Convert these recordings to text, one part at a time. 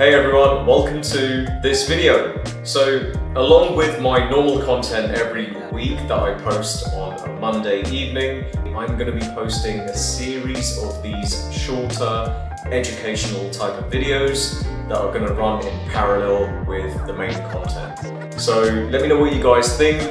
Hey everyone, welcome to this video. So along with my normal content every week that I post on a Monday evening, I'm going to be posting a series of these shorter educational type of videos that are going to run in parallel with the main content. So let me know what you guys think.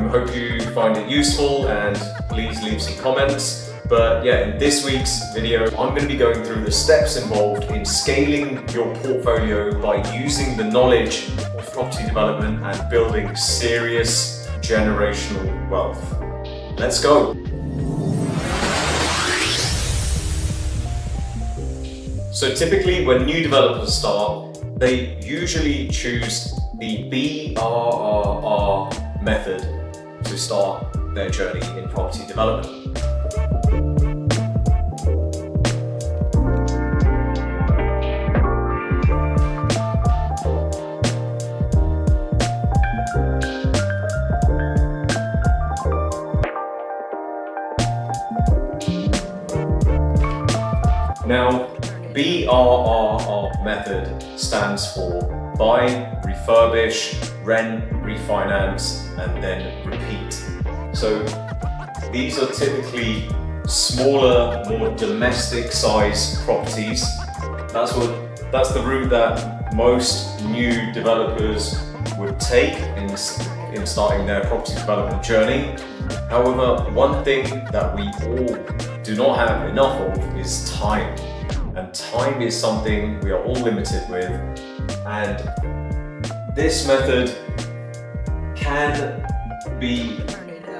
Hope you find it useful and please leave some comments. But yeah, in this week's video, I'm going to be going through the steps involved in scaling your portfolio by using the knowledge of property development and building serious generational wealth. Let's go. So typically when new developers start, they usually choose the BRRR method to start their journey in property development. Now, BRRR method stands for buy, refurbish, rent, refinance, and then repeat. So these are typically smaller, more domestic size properties. That's the route that most new developers would take in starting their property development journey. However, one thing that we all do not have enough of is time. And time is something we are all limited with. And this method can be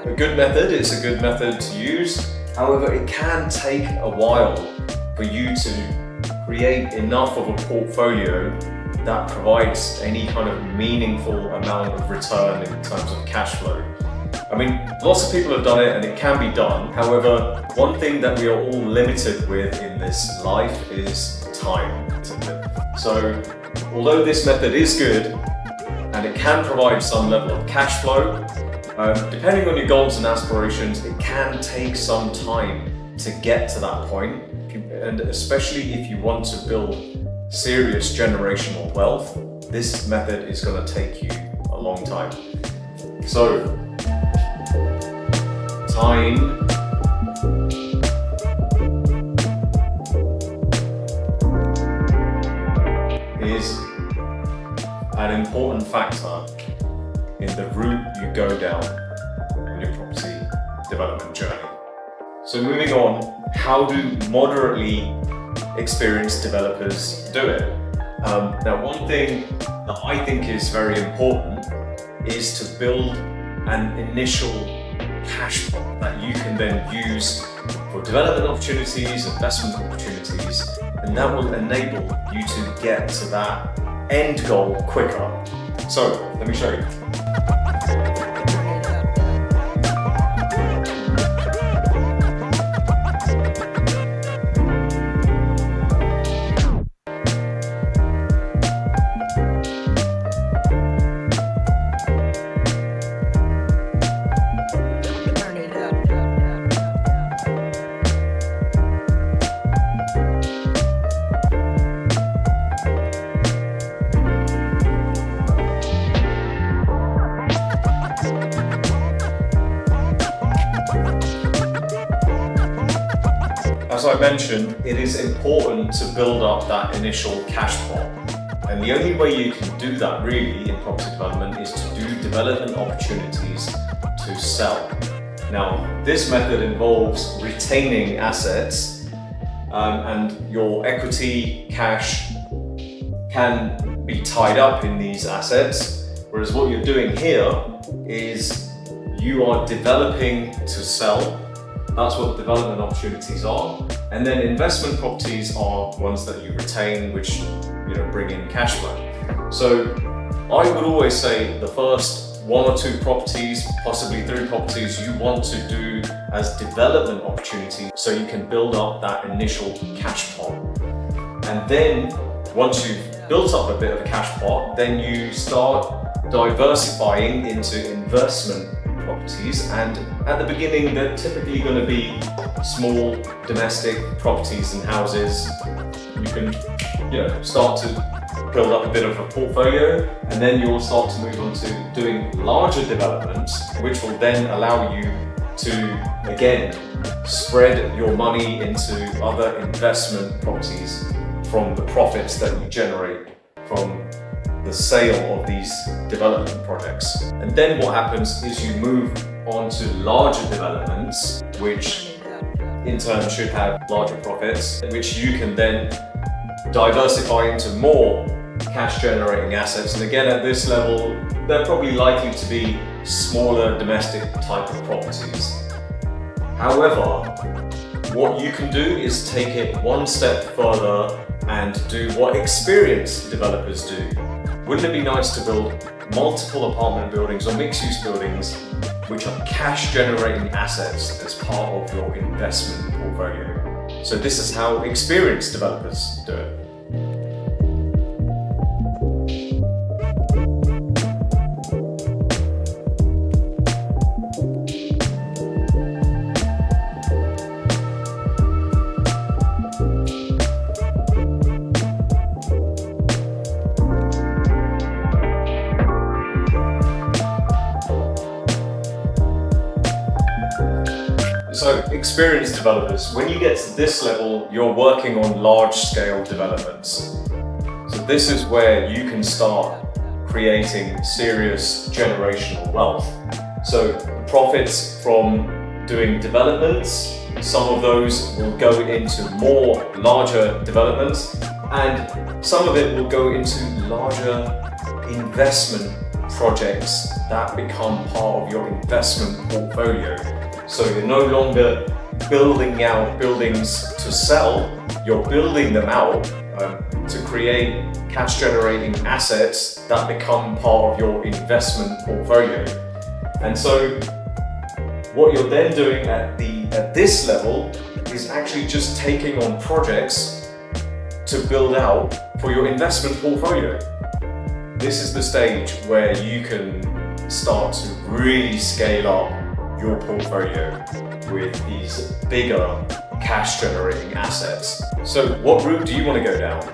a good method. It's a good method to use. However, it can take a while for you to create enough of a portfolio that provides any kind of meaningful amount of return in terms of cash flow. I mean, lots of people have done it and it can be done. However, one thing that we are all limited with in this life is time, isn't it? So, although this method is good and it can provide some level of cash flow, depending on your goals and aspirations, it can take some time to get to that point. And especially if you want to build serious generational wealth, this method is going to take you a long time. So, time is an important factor in the route you go down on your property development journey. So moving on, how do moderately experienced developers do it? Now, one thing that I think is very important is to build an initial cash flow that you can then use for development opportunities, investment opportunities, and that will enable you to get to that end goal quicker. So, let me show you. As I mentioned, it is important to build up that initial cash pot. And the only way you can do that really in property development is to do development opportunities to sell. Now, this method involves retaining assets and your equity cash can be tied up in these assets. Whereas what you're doing here is you are developing to sell. That's what development opportunities are. And then investment properties are ones that you retain, which bring in cash flow. So I would always say the first 1 or 2 properties, possibly 3 properties you want to do as development opportunities so you can build up that initial cash pot. And then once you've built up a bit of a cash pot, then you start diversifying into investment properties, and at the beginning they're typically going to be small domestic properties and houses. You can start to build up a bit of a portfolio, and then you'll start to move on to doing larger developments, which will then allow you to, again, spread your money into other investment properties from the profits that you generate from the sale of these development projects. And then what happens is you move on to larger developments, which in turn should have larger profits, which you can then diversify into more cash generating assets. And again, at this level, they're probably likely to be smaller domestic type of properties. However, what you can do is take it one step further and do what experienced developers do. Wouldn't it be nice to build multiple apartment buildings or mixed-use buildings which are cash-generating assets as part of your investment portfolio? So this is how experienced developers do it. So experienced developers, when you get to this level, you're working on large-scale developments. So this is where you can start creating serious generational wealth. So profits from doing developments, some of those will go into more larger developments, and some of it will go into larger investment projects that become part of your investment portfolio. So you're no longer building out buildings to sell, you're building them out to create cash generating assets that become part of your investment portfolio. And so what you're then doing at this level is actually just taking on projects to build out for your investment portfolio. This is the stage where you can start to really scale up your portfolio with these bigger cash generating assets. So what route do you want to go down?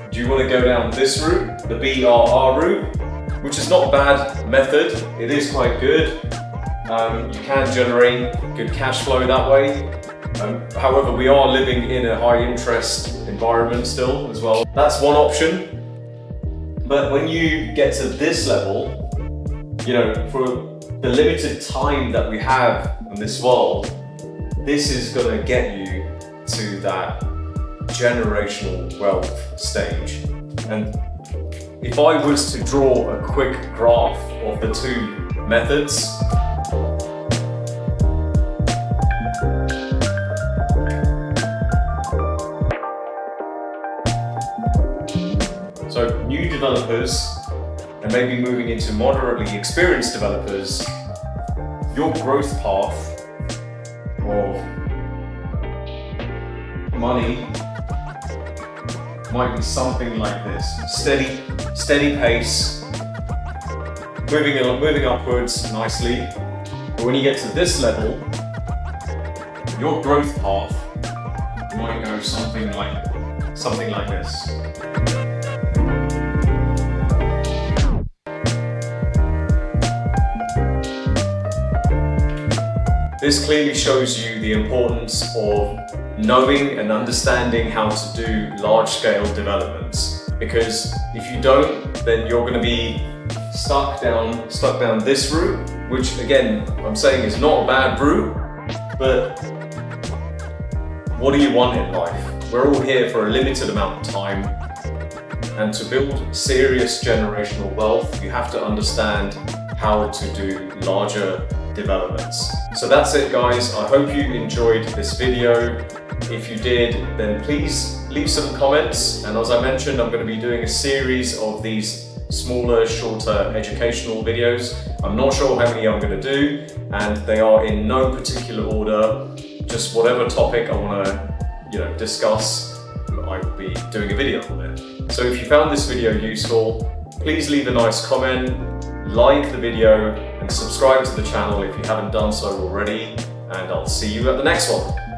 Do you want to go down this route, the BRRR route, which is not a bad method, it is quite good. You can generate good cash flow that way. However, we are living in a high interest environment still as well. That's one option. But when you get to this level, for the limited time that we have in this world, this is going to get you to that generational wealth stage. And if I was to draw a quick graph of the two methods, so new developers and maybe moving into moderately experienced developers, your growth path of money might be something like this. Steady pace, moving upwards nicely. But when you get to this level, your growth path might go something like this. This clearly shows you the importance of knowing and understanding how to do large-scale developments. Because if you don't, then you're going to be stuck down this route, which again, I'm saying is not a bad route, but what do you want in life? We're all here for a limited amount of time, and to build serious generational wealth, you have to understand how to do larger developments. So that's it, guys. I hope you enjoyed this video. If you did, then please leave some comments. And as I mentioned, I'm going to be doing a series of these smaller, shorter educational videos. I'm not sure how many I'm going to do, and they are in no particular order. Just whatever topic I want to, discuss, I will be doing a video on it. So if you found this video useful, please leave a nice comment, like the video, and subscribe to the channel if you haven't done so already, and I'll see you at the next one.